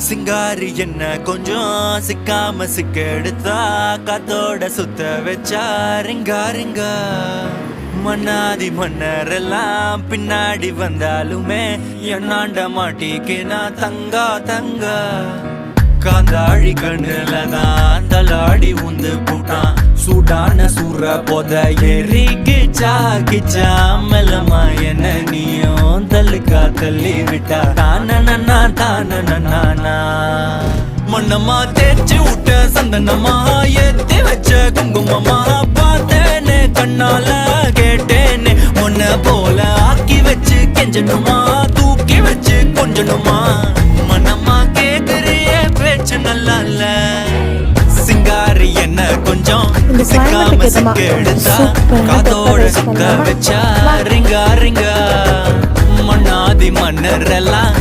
சிங்காரி என்ன கொஞ்சம் சிக்காம சிக்கெடுத்தா காத்தோட சுத்த வச்சா ரிங்கா ரிங்கா மன்னாதி மன்னரெல்லாம் பின்னாடி வந்தாலுமே என்னாண்ட மாட்டிக்கினா தங்கா தங்கா காந்தாழி கண்ணுலதான் தலாடி உந்து போட்டான் சூடான சூற போத எரிக்கு சாக்கிச்சா மெல்லமா என்ன நீயும் தள்ளுக்கா தள்ளி விட்டா தானனா தானனா மண்ணம்மா தேய்ச்சி விட்ட சந்தனமா ஏத்தி வச்ச குங்குமமா பார்த்தேனே கண்ணால கேட்டேனே உன்ன போல ஆக்கி வச்சு கெஞ்சணுமா தூக்கி வச்சு கொஞ்சணுமா மனமா கேக்குறிய பேச்சு நல்லா இல்ல சிங்காரி என்ன கொஞ்சம் சிக்காம சிக்க எடுத்தா காதோட சுக்க வச்சா ரிங்கா ரிங்கா மண்ணாதி மன்னர் எல்லாம்